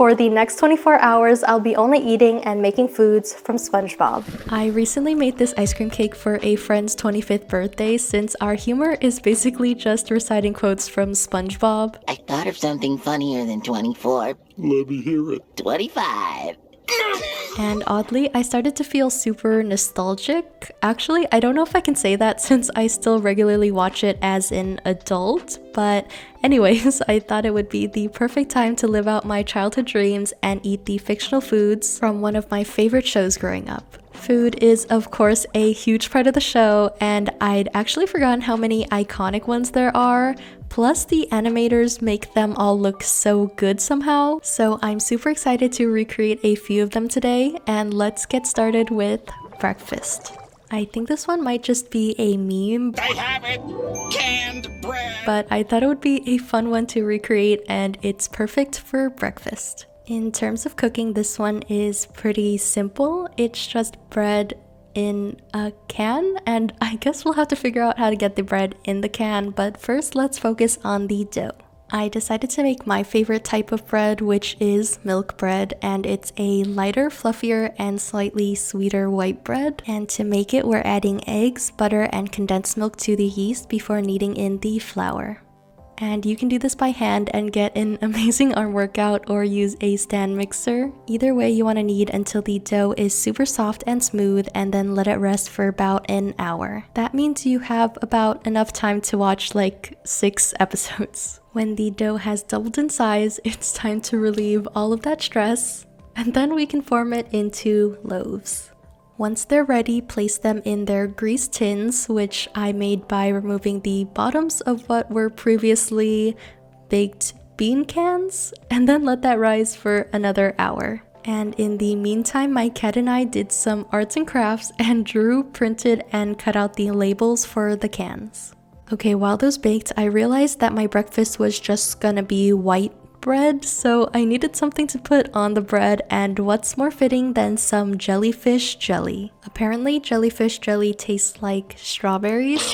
For the next 24 hours, I'll be only eating and making foods from SpongeBob. I recently made this ice cream cake for a friend's 25th birthday since our humor is basically just reciting quotes from SpongeBob. I thought of something funnier than 24. Let me hear it. 25. And oddly, I started to feel super nostalgic. Actually, I don't know if I can say that since I still regularly watch it as an adult, but anyways, I thought it would be the perfect time to live out my childhood dreams and eat the fictional foods from one of my favorite shows growing up. Food is, of course, a huge part of the show, and I'd actually forgotten how many iconic ones there are. Plus, the animators make them all look so good somehow. So I'm super excited to recreate a few of them today, and let's get started with breakfast. I think this one might just be a meme. I have it! Canned bread! But I thought it would be a fun one to recreate, and it's perfect for breakfast. In terms of cooking, this one is pretty simple. It's just bread in a can, and I guess we'll have to figure out how to get the bread in the can, but first let's focus on the dough. I decided to make my favorite type of bread, which is milk bread, and it's a lighter, fluffier, and slightly sweeter white bread. And to make it, we're adding eggs, butter, and condensed milk to the yeast before kneading in the flour. And you can do this by hand and get an amazing arm workout or use a stand mixer. Either way, you want to knead until the dough is super soft and smooth and then let it rest for about an hour. That means you have about enough time to watch like 6 episodes. When the dough has doubled in size, it's time to relieve all of that stress, and then we can form it into loaves. Once they're ready, place them in their greased tins, which I made by removing the bottoms of what were previously baked bean cans, and then let that rise for another hour. And in the meantime, my cat and I did some arts and crafts and drew, printed, and cut out the labels for the cans. Okay, while those baked, I realized that my breakfast was just gonna be white bread, so I needed something to put on the bread, and what's more fitting than some jellyfish jelly. Apparently, jellyfish jelly tastes like strawberries.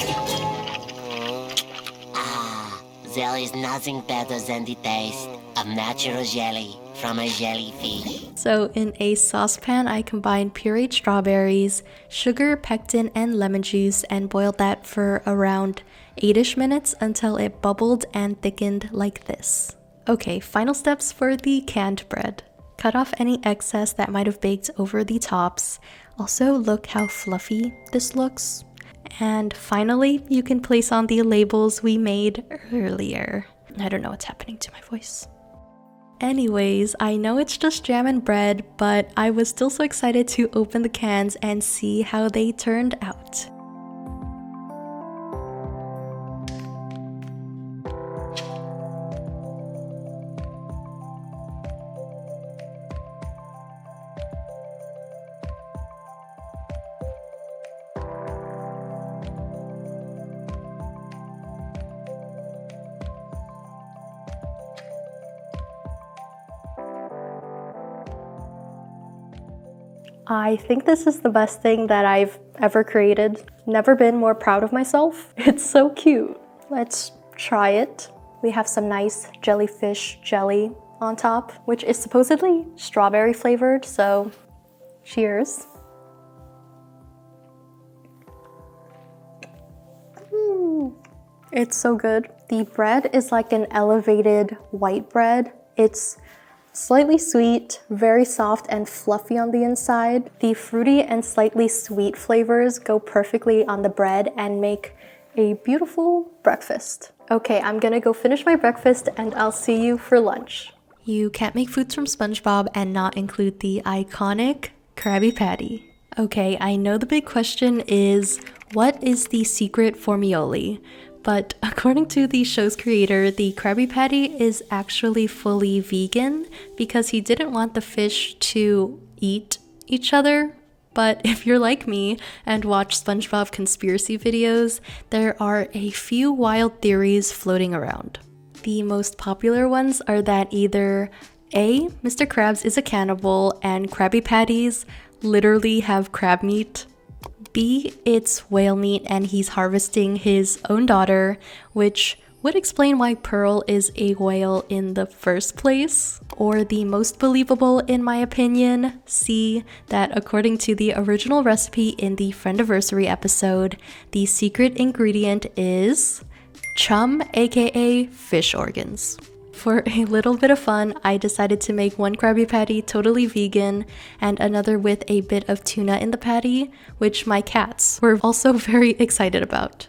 There is nothing better than the taste of natural jelly from a jellyfish. So in a saucepan, I combined pureed strawberries, sugar, pectin, and lemon juice and boiled that for around 8-ish minutes until it bubbled and thickened like this. Okay, final steps for the canned bread. Cut off any excess that might have baked over the tops. Also, look how fluffy this looks. And finally, you can place on the labels we made earlier. I don't know what's happening to my voice. Anyways, I know it's just jam and bread, but I was still so excited to open the cans and see how they turned out. I think this is the best thing that I've ever created. Never been more proud of myself. It's so cute. Let's try it. We have some nice jellyfish jelly on top, which is supposedly strawberry flavored, so cheers. It's so good. The bread is like an elevated white bread. It's slightly sweet, very soft and fluffy on the inside. The fruity and slightly sweet flavors go perfectly on the bread and make a beautiful breakfast. Okay, I'm gonna go finish my breakfast and I'll see you for lunch. You can't make foods from SpongeBob and not include the iconic Krabby Patty. Okay, I know the big question is, what is the secret formioli? But according to the show's creator, the Krabby Patty is actually fully vegan because he didn't want the fish to eat each other. But if you're like me and watch SpongeBob conspiracy videos, there are a few wild theories floating around. The most popular ones are that either A, Mr. Krabs is a cannibal and Krabby Patties literally have crab meat. B, it's whale meat and he's harvesting his own daughter, which would explain why Pearl is a whale in the first place. Or the most believable in my opinion, C, that according to the original recipe in the Friendiversary episode, the secret ingredient is chum, aka fish organs. For a little bit of fun, I decided to make one Krabby Patty totally vegan and another with a bit of tuna in the patty, which my cats were also very excited about.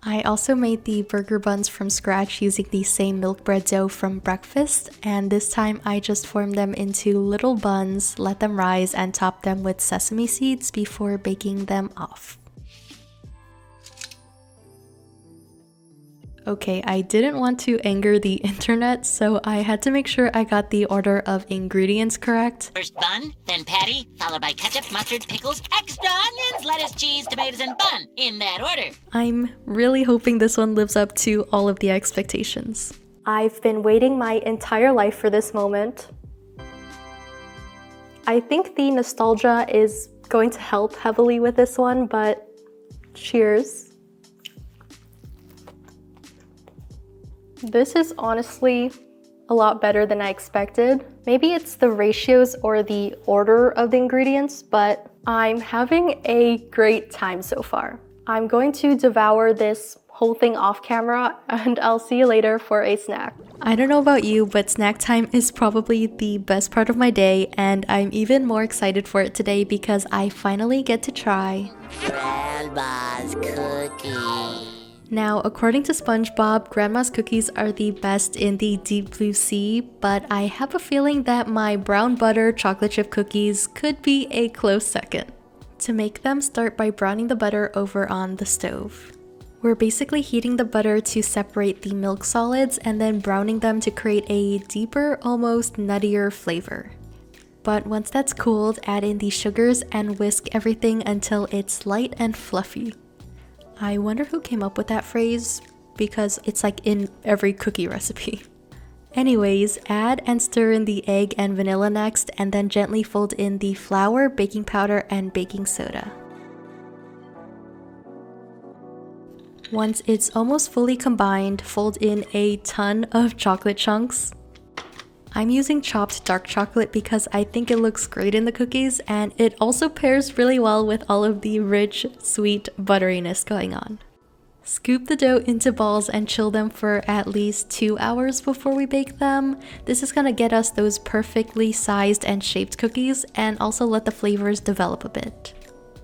I also made the burger buns from scratch using the same milk bread dough from breakfast, and this time I just formed them into little buns, let them rise, and topped them with sesame seeds before baking them off. Okay, I didn't want to anger the internet, so I had to make sure I got the order of ingredients correct. First bun, then patty, followed by ketchup, mustard, pickles, extra onions, lettuce, cheese, tomatoes, and bun, in that order. I'm really hoping this one lives up to all of the expectations. I've been waiting my entire life for this moment. I think the nostalgia is going to help heavily with this one, but cheers. This is honestly a lot better than I expected. Maybe it's the ratios or the order of the ingredients, but I'm having a great time so far. I'm going to devour this whole thing off camera and I'll see you later for a snack. I don't know about you, but snack time is probably the best part of my day, and I'm even more excited for it today because I finally get to try Grandma's cookie. Now, according to SpongeBob, Grandma's cookies are the best in the deep blue sea, but I have a feeling that my brown butter chocolate chip cookies could be a close second. To make them, start by browning the butter over on the stove. We're basically heating the butter to separate the milk solids and then browning them to create a deeper, almost nuttier flavor. But once that's cooled, add in the sugars and whisk everything until it's light and fluffy. I wonder who came up with that phrase, because it's like in every cookie recipe. Anyways, add and stir in the egg and vanilla next, and then gently fold in the flour, baking powder, and baking soda. Once it's almost fully combined, fold in a ton of chocolate chunks. I'm using chopped dark chocolate because I think it looks great in the cookies, and it also pairs really well with all of the rich, sweet butteriness going on. Scoop the dough into balls and chill them for at least 2 hours before we bake them. This is gonna get us those perfectly sized and shaped cookies, and also let the flavors develop a bit.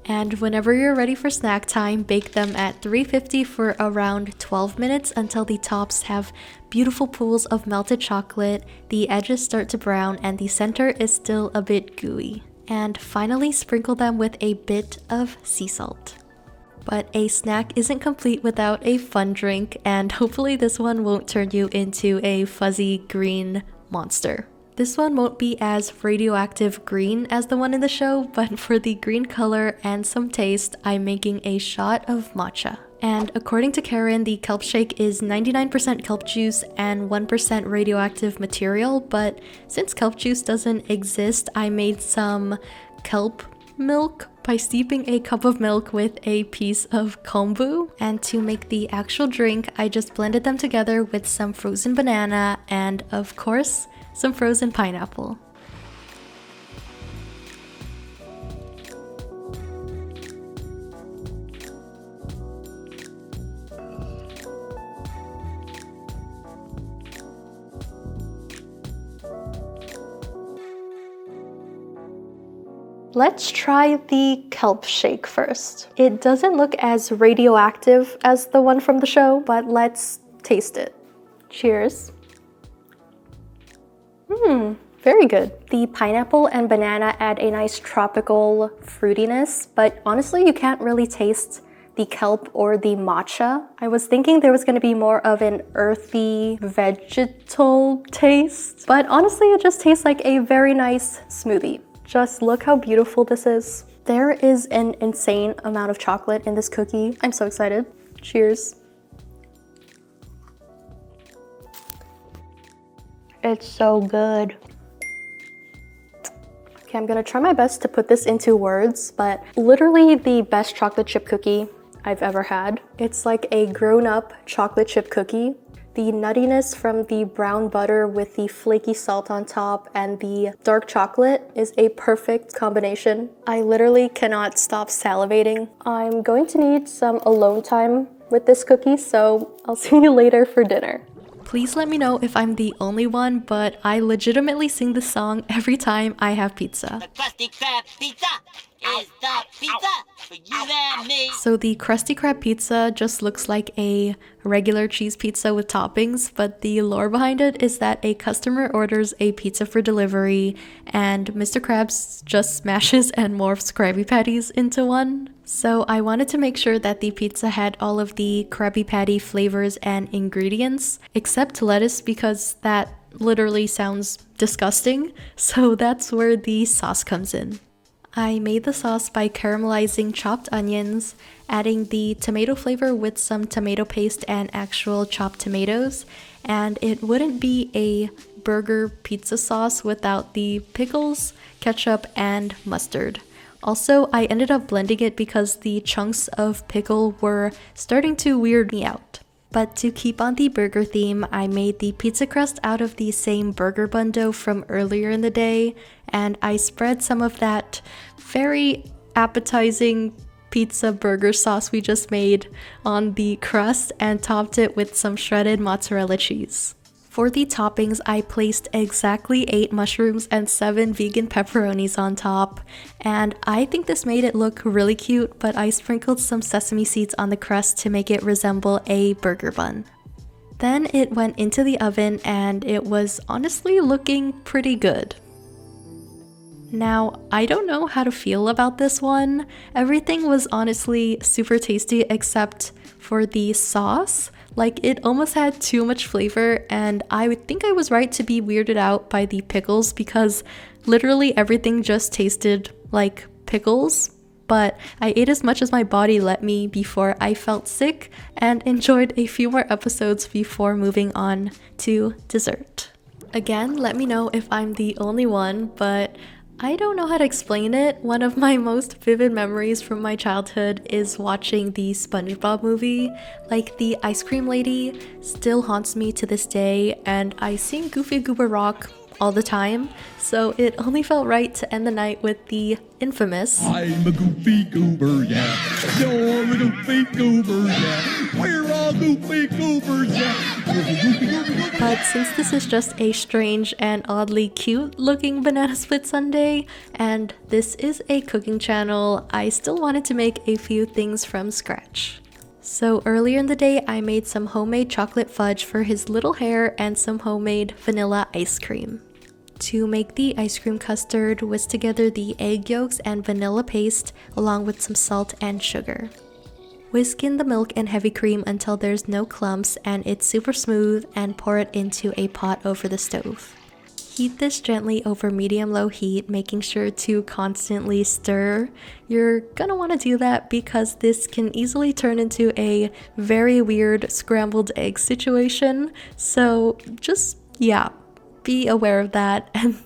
And whenever you're ready for snack time, bake them at 350 for around 12 minutes until the tops have beautiful pools of melted chocolate, the edges start to brown, and the center is still a bit gooey. And finally, sprinkle them with a bit of sea salt. But a snack isn't complete without a fun drink, and hopefully this one won't turn you into a fuzzy green monster. This one won't be as radioactive green as the one in the show, but for the green color and some taste, I'm making a shot of matcha. And according to Karen, the kelp shake is 99% kelp juice and 1% radioactive material, but since kelp juice doesn't exist, I made some kelp milk by steeping a cup of milk with a piece of kombu. And to make the actual drink, I just blended them together with some frozen banana and, of course, some frozen pineapple. Let's try the kelp shake first. It doesn't look as radioactive as the one from the show, but let's taste it. Cheers. Very good. The pineapple and banana add a nice tropical fruitiness, but honestly, you can't really taste the kelp or the matcha. I was thinking there was going to be more of an earthy vegetal taste, but honestly, it just tastes like a very nice smoothie. Just look how beautiful this is. There is an insane amount of chocolate in this cookie. I'm so excited. Cheers. It's so good. Okay, I'm gonna try my best to put this into words, but literally the best chocolate chip cookie I've ever had. It's like a grown-up chocolate chip cookie. The nuttiness from the brown butter with the flaky salt on top and the dark chocolate is a perfect combination. I literally cannot stop salivating. I'm going to need some alone time with this cookie, so I'll see you later for dinner. Please let me know if I'm the only one, but I legitimately sing this song every time I have pizza. The Krusty Krab pizza is the pizza for you and me. So the Krusty Krab pizza just looks like a regular cheese pizza with toppings, but the lore behind it is that a customer orders a pizza for delivery and Mr. Krabs just smashes and morphs Krabby Patties into one. So I wanted to make sure that the pizza had all of the Krabby Patty flavors and ingredients, except lettuce, because that literally sounds disgusting. So that's where the sauce comes in. I made the sauce by caramelizing chopped onions, adding the tomato flavor with some tomato paste and actual chopped tomatoes, and it wouldn't be a burger pizza sauce without the pickles, ketchup, and mustard. Also, I ended up blending it because the chunks of pickle were starting to weird me out. But to keep on the burger theme, I made the pizza crust out of the same burger bun dough from earlier in the day, and I spread some of that very appetizing pizza burger sauce we just made on the crust and topped it with some shredded mozzarella cheese. For the toppings, I placed exactly 8 mushrooms and 7 vegan pepperonis on top, and I think this made it look really cute, but I sprinkled some sesame seeds on the crust to make it resemble a burger bun. Then it went into the oven and it was honestly looking pretty good. Now, I don't know how to feel about this one. Everything was honestly super tasty except for the sauce. Like, it almost had too much flavor, and I would think I was right to be weirded out by the pickles because literally everything just tasted like pickles. But I ate as much as my body let me before I felt sick and enjoyed a few more episodes before moving on to dessert. Again, let me know if I'm the only one, but I don't know how to explain it. One of my most vivid memories from my childhood is watching the SpongeBob movie. Like, the ice cream lady still haunts me to this day, and I sing Goofy Goober Rock all the time, so it only felt right to end the night with the infamous I'm a goofy goober, yeah. You're a goofy goober, yeah. We're all goofy goobers, yeah. But since this is just a strange and oddly cute looking banana split sundae, and this is a cooking channel, I still wanted to make a few things from scratch. So earlier in the day, I made some homemade chocolate fudge for his little hair and some homemade vanilla ice cream. To make the ice cream custard, whisk together the egg yolks and vanilla paste along with some salt and sugar. Whisk in the milk and heavy cream until there's no clumps and it's super smooth, and pour it into a pot over the stove. Heat this gently over medium-low heat, making sure to constantly stir. You're gonna want to do that because this can easily turn into a very weird scrambled egg situation. So just, yeah, be aware of that, and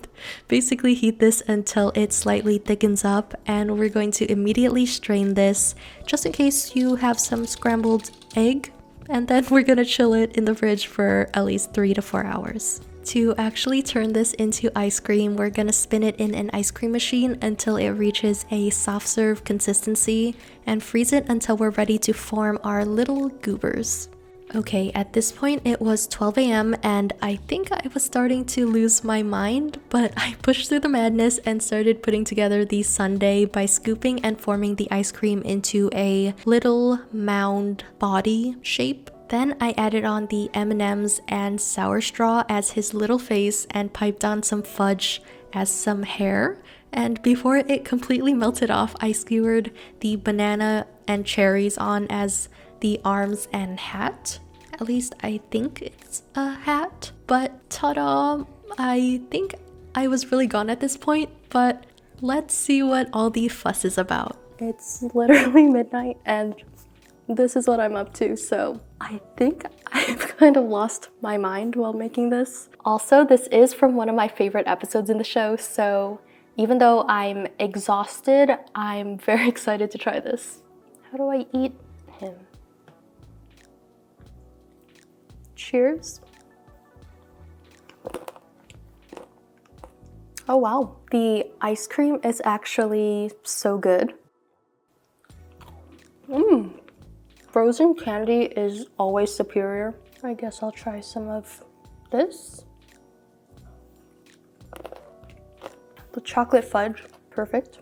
basically heat this until it slightly thickens up, and we're going to immediately strain this just in case you have some scrambled egg, and then we're gonna chill it in the fridge for at least 3 to 4 hours. To actually turn this into ice cream, we're gonna spin it in an ice cream machine until it reaches a soft serve consistency and freeze it until we're ready to form our little goobers. Okay, at this point it was 12 a.m. and I think I was starting to lose my mind, but I pushed through the madness and started putting together the sundae by scooping and forming the ice cream into a little mound body shape. Then I added on the M&Ms and sour straw as his little face and piped on some fudge as some hair. And before it completely melted off, I skewered the banana and cherries on as the arms and hat. At least I think it's a hat. But ta-da! I think I was really gone at this point, but let's see what all the fuss is about. It's literally midnight and this is what I'm up to, so I think I've kind of lost my mind while making this. Also, this is from one of my favorite episodes in the show, so even though I'm exhausted, I'm very excited to try this. How do I eat him? Cheers. Oh wow, the ice cream is actually so good. Frozen candy is always superior. I guess I'll try some of this. The chocolate fudge, perfect.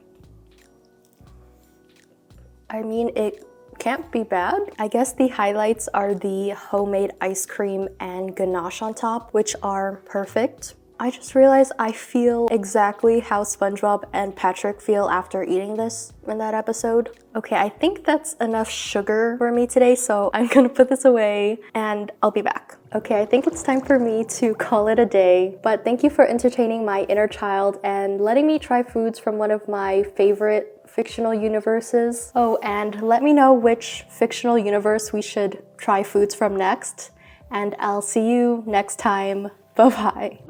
I mean, it can't be bad. I guess the highlights are the homemade ice cream and ganache on top, which are perfect. I just realized I feel exactly how SpongeBob and Patrick feel after eating this in that episode. Okay, I think that's enough sugar for me today, so I'm gonna put this away and I'll be back. Okay, I think it's time for me to call it a day, but thank you for entertaining my inner child and letting me try foods from one of my favorite fictional universes. Oh, and let me know which fictional universe we should try foods from next, and I'll see you next time. Bye-bye.